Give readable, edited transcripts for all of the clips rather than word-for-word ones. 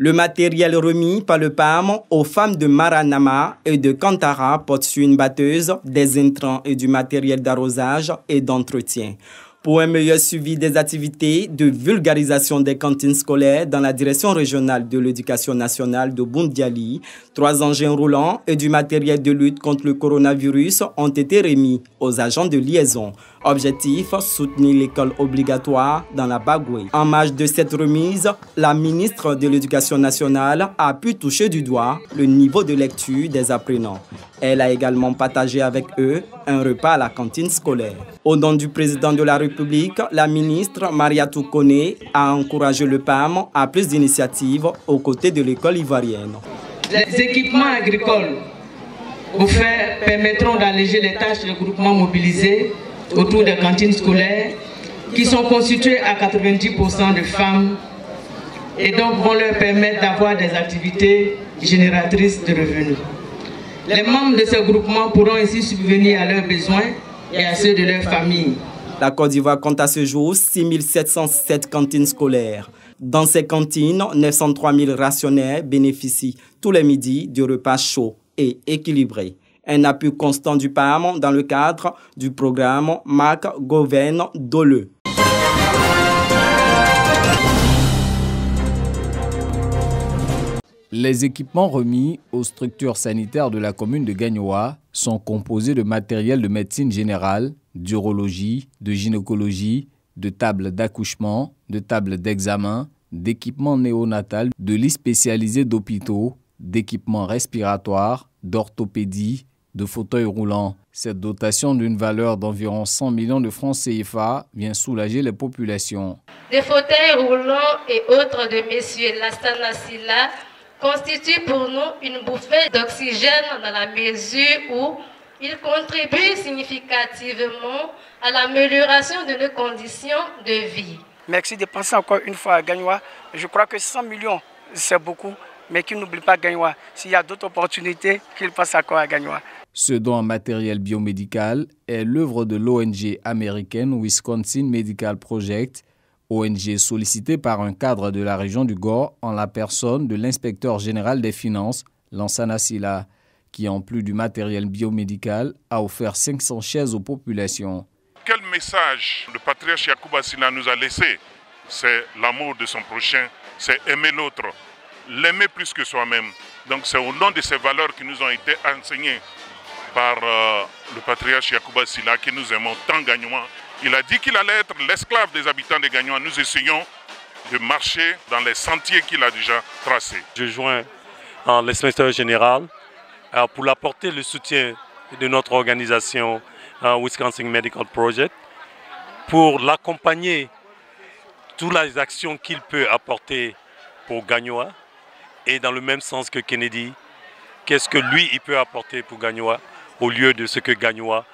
Le matériel remis par le PAM aux femmes de Maranama et de Kantara porte sur une batteuse, des intrants et du matériel d'arrosage et d'entretien. Pour un meilleur suivi des activités de vulgarisation des cantines scolaires dans la direction régionale de l'éducation nationale de Boundiali, 3 engins roulants et du matériel de lutte contre le coronavirus ont été remis aux agents de liaison. Objectif, soutenir l'école obligatoire dans la Bagoué. En marge de cette remise, la ministre de l'Éducation nationale a pu toucher du doigt le niveau de lecture des apprenants. Elle a également partagé avec eux un repas à la cantine scolaire. Au nom du président de la République, la ministre Mariatou Kone a encouragé le PAM à plus d'initiatives aux côtés de l'école ivoirienne. Les équipements agricoles offerts permettront d'alléger les tâches des groupements mobilisés autour des cantines scolaires qui sont constituées à 90% de femmes et donc vont leur permettre d'avoir des activités génératrices de revenus. Les membres de ce groupement pourront ainsi subvenir à leurs besoins et à ceux de leur famille. La Côte d'Ivoire compte à ce jour 6 707 cantines scolaires. Dans ces cantines, 903 000 rationnaires bénéficient tous les midis du repas chaud et équilibré. Un appui constant du PAM dans le cadre du programme MAC Gouverne Dole. Les équipements remis aux structures sanitaires de la commune de Gagnoa sont composés de matériel de médecine générale, d'urologie, de gynécologie, de tables d'accouchement, de tables d'examen, d'équipements néonatal, de lits spécialisés d'hôpitaux, d'équipements respiratoires, d'orthopédie, de fauteuils roulants. Cette dotation d'une valeur d'environ 100 millions de francs CFA vient soulager les populations. Des fauteuils roulants et autres de M. Lassana Silla constituent pour nous une bouffée d'oxygène dans la mesure où ils contribuent significativement à l'amélioration de nos conditions de vie. Merci de penser encore une fois à Gagnoa. Je crois que 100 millions, c'est beaucoup, mais qu'ils n'oublient pas Gagnoa. S'il y a d'autres opportunités, qu'ils passent encore à Gagnoa. Ce don en matériel biomédical est l'œuvre de l'ONG américaine Wisconsin Medical Project, ONG sollicitée par un cadre de la région du Gore en la personne de l'inspecteur général des finances, Lansana Silla, qui en plus du matériel biomédical a offert 500 chaises aux populations. Quel message le patriarche Yacouba Silla nous a laissé? C'est l'amour de son prochain, c'est aimer l'autre, l'aimer plus que soi-même. Donc c'est au nom de ces valeurs qui nous ont été enseignées par le patriarche Yacouba Silla que nous aimons tant Gagnoa. Il a dit qu'il allait être l'esclave des habitants de Gagnoa. Nous essayons de marcher dans les sentiers qu'il a déjà tracés. Je joins l'inspecteur général pour apporter le soutien de notre organisation Wisconsin Medical Project, pour l'accompagner toutes les actions qu'il peut apporter pour Gagnoa et dans le même sens que Kennedy, qu'est-ce que lui il peut apporter pour Gagnoa au lieu de ce que Gagnoa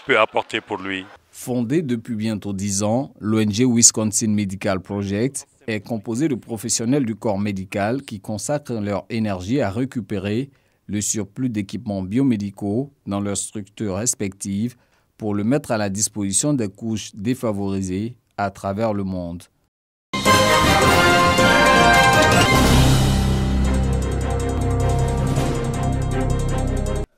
peut apporter pour lui. Fondée depuis bientôt 10 ans, l'ONG Wisconsin Medical Project est composée de professionnels du corps médical qui consacrent leur énergie à récupérer le surplus d'équipements biomédicaux dans leurs structures respectives pour le mettre à la disposition des couches défavorisées à travers le monde.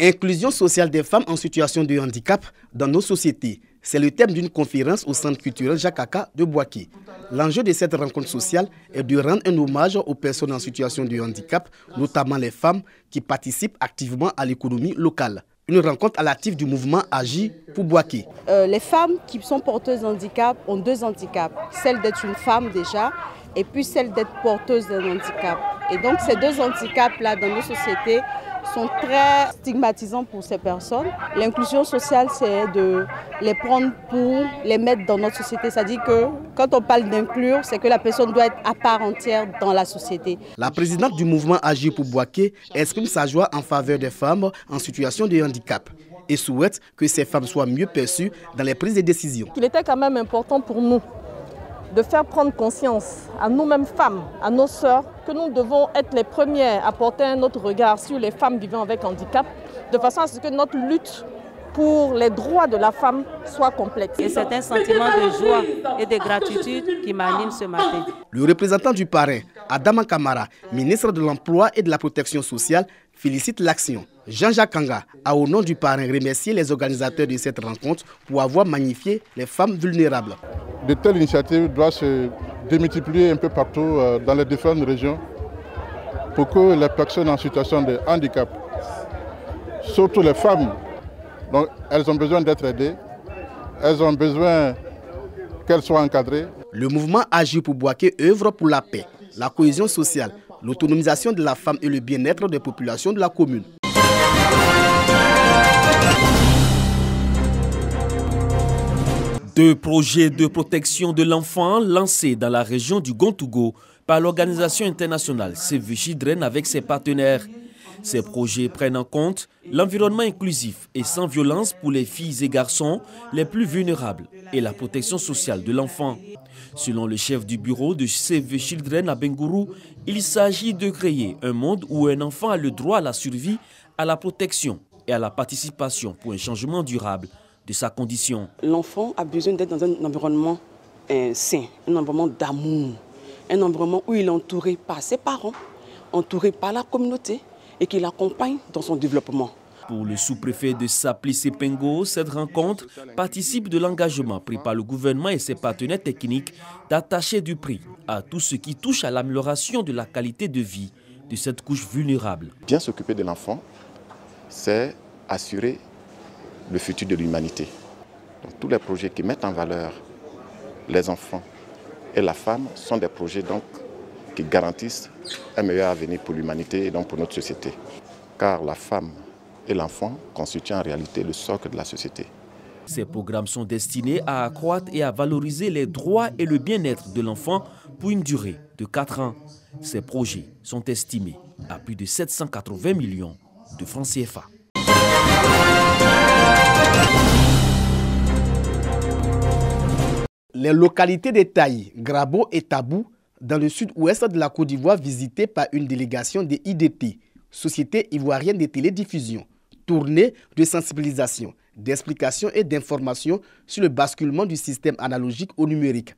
Inclusion sociale des femmes en situation de handicap dans nos sociétés. C'est le thème d'une conférence au Centre culturel Jacques Aka de Boaké. L'enjeu de cette rencontre sociale est de rendre un hommage aux personnes en situation de handicap, notamment les femmes qui participent activement à l'économie locale. Une rencontre à l'actif du mouvement Agir pour Boaké. Les femmes qui sont porteuses de handicap ont 2 handicaps. Celle d'être une femme déjà et puis celle d'être porteuse d'un handicap. Et donc ces 2 handicaps-là dans nos sociétés sont très stigmatisants pour ces personnes. L'inclusion sociale, c'est de les prendre pour les mettre dans notre société. C'est-à-dire que quand on parle d'inclure, c'est que la personne doit être à part entière dans la société. La présidente du mouvement Agir pour Boaké exprime sa joie en faveur des femmes en situation de handicap et souhaite que ces femmes soient mieux perçues dans les prises de décision. Il était quand même important pour nous de faire prendre conscience à nous-mêmes femmes, à nos sœurs, que nous devons être les premières à porter un autre regard sur les femmes vivant avec handicap, de façon à ce que notre lutte pour les droits de la femme soit complète. Et c'est un sentiment de joie et de gratitude qui m'anime ce matin. Le représentant du parrain Adama Kamara, ministre de l'Emploi et de la Protection sociale, félicite l'action. Jean-Jacques Kanga a au nom du parrain remercié les organisateurs de cette rencontre pour avoir magnifié les femmes vulnérables. De telles initiatives doivent se démultiplier un peu partout dans les différentes régions pour que les personnes en situation de handicap, surtout les femmes, donc elles ont besoin d'être aidées, elles ont besoin qu'elles soient encadrées. Le mouvement Agir pour Bouaké œuvre pour la paix, la cohésion sociale, l'autonomisation de la femme et le bien-être des populations de la commune. Deux projets de protection de l'enfant lancés dans la région du Gontougo par l'organisation internationale Save the Children avec ses partenaires. Ces projets prennent en compte l'environnement inclusif et sans violence pour les filles et garçons les plus vulnérables et la protection sociale de l'enfant. Selon le chef du bureau de Save the Children à Bengourou, il s'agit de créer un monde où un enfant a le droit à la survie, à la protection et à la participation pour un changement durable de sa condition. L'enfant a besoin d'être dans un environnement sain, un environnement d'amour, un environnement où il est entouré par ses parents, entouré par la communauté et qui l'accompagne dans son développement. Pour le sous-préfet de Sapli-Sepengo, cette rencontre participe de l'engagement pris par le gouvernement et ses partenaires techniques d'attacher du prix à tout ce qui touche à l'amélioration de la qualité de vie de cette couche vulnérable. Bien s'occuper de l'enfant, c'est assurer le futur de l'humanité. Donc, tous les projets qui mettent en valeur les enfants et la femme sont des projets donc, qui garantissent un meilleur avenir pour l'humanité et donc pour notre société. Car la femme et l'enfant constituent en réalité le socle de la société. Ces programmes sont destinés à accroître et à valoriser les droits et le bien-être de l'enfant pour une durée de 4 ans. Ces projets sont estimés à plus de 780 millions de francs CFA. Les localités de Taï, Grabo et Tabou, dans le sud-ouest de la Côte d'Ivoire, visitées par une délégation de IDT, Société ivoirienne de télédiffusion, tournée de sensibilisation, d'explication et d'information sur le basculement du système analogique au numérique.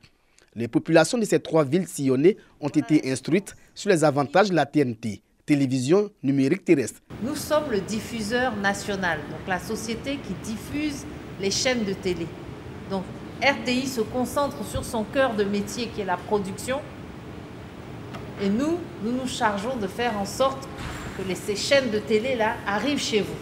Les populations de ces 3 villes sillonnées ont été instruites sur les avantages de la TNT, télévision numérique terrestre. Nous sommes le diffuseur national, donc la société qui diffuse les chaînes de télé. Donc RTI se concentre sur son cœur de métier qui est la production. Et nous nous chargeons de faire en sorte que ces chaînes de télé-là arrivent chez vous.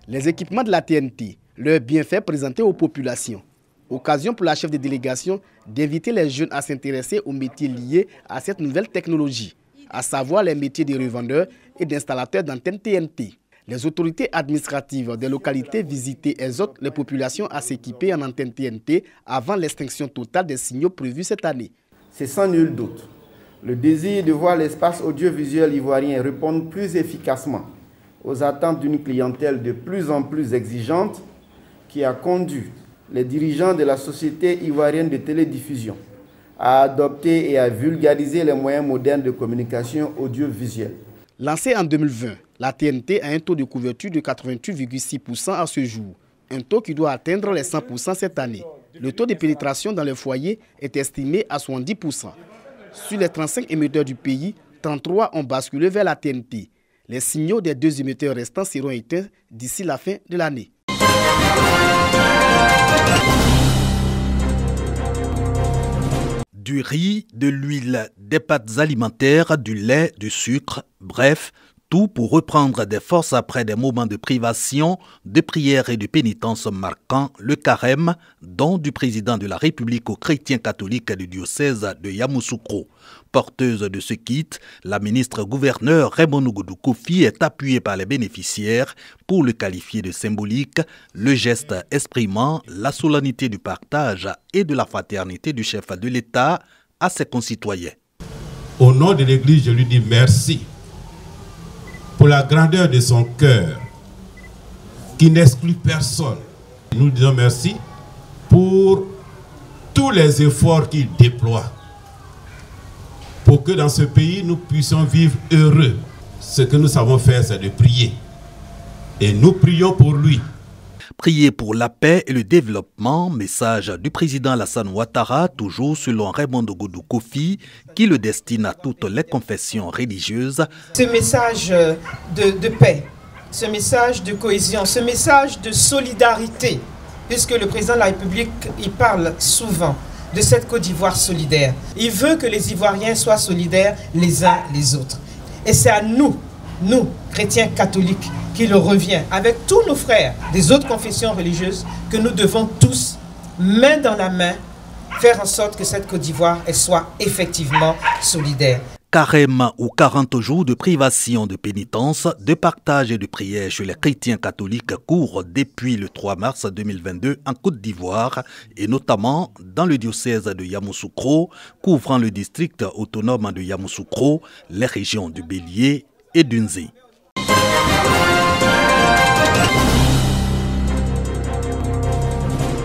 Les équipements de la TNT, leurs bienfaits présentés aux populations. Occasion pour la chef de délégation d'inviter les jeunes à s'intéresser aux métiers liés à cette nouvelle technologie, à savoir les métiers de revendeurs et d'installateurs d'antennes TNT. Les autorités administratives des localités visitées exhortent les populations à s'équiper en antennes TNT avant l'extinction totale des signaux prévus cette année. C'est sans nul doute le désir de voir l'espace audiovisuel ivoirien répondre plus efficacement aux attentes d'une clientèle de plus en plus exigeante qui a conduit les dirigeants de la Société ivoirienne de télédiffusion à adopter et à vulgariser les moyens modernes de communication audiovisuelle. Lancée en 2020, la TNT a un taux de couverture de 88,6% à ce jour, un taux qui doit atteindre les 100% cette année. Le taux de pénétration dans les foyers est estimé à 70%. Sur les 35 émetteurs du pays, 33 ont basculé vers la TNT. Les signaux des 2 émetteurs restants seront éteints d'ici la fin de l'année. Du riz, de l'huile, des pâtes alimentaires, du lait, du sucre, bref, tout pour reprendre des forces après des moments de privation, de prière et de pénitence marquant le carême, don du président de la République aux chrétiens catholiques du diocèse de Yamoussoukro. Porteuse de ce kit, la ministre-gouverneur Raymond Ougoudou Kofi est appuyée par les bénéficiaires pour le qualifier de symbolique, le geste exprimant la solennité du partage et de la fraternité du chef de l'État à ses concitoyens. Au nom de l'Église, je lui dis merci pour la grandeur de son cœur, qui n'exclut personne. Nous disons merci pour tous les efforts qu'il déploie, pour que dans ce pays, nous puissions vivre heureux. Ce que nous savons faire, c'est de prier. Et nous prions pour lui. Prier pour la paix et le développement, message du président Alassane Ouattara, toujours selon Raymond Godou Kofi, qui le destine à toutes les confessions religieuses. Ce message de paix, ce message de cohésion, ce message de solidarité, puisque le président de la République y parle souvent de cette Côte d'Ivoire solidaire. Il veut que les Ivoiriens soient solidaires les uns les autres. Et c'est à nous, chrétiens catholiques, qu'il revient, avec tous nos frères des autres confessions religieuses, que nous devons tous, main dans la main, faire en sorte que cette Côte d'Ivoire soit effectivement solidaire. Carême ou 40 jours de privation de pénitence, de partage et de prière chez les chrétiens catholiques courent depuis le 3 mars 2022 en Côte d'Ivoire et notamment dans le diocèse de Yamoussoukro, couvrant le district autonome de Yamoussoukro, les régions du Bélier et d'Unzi.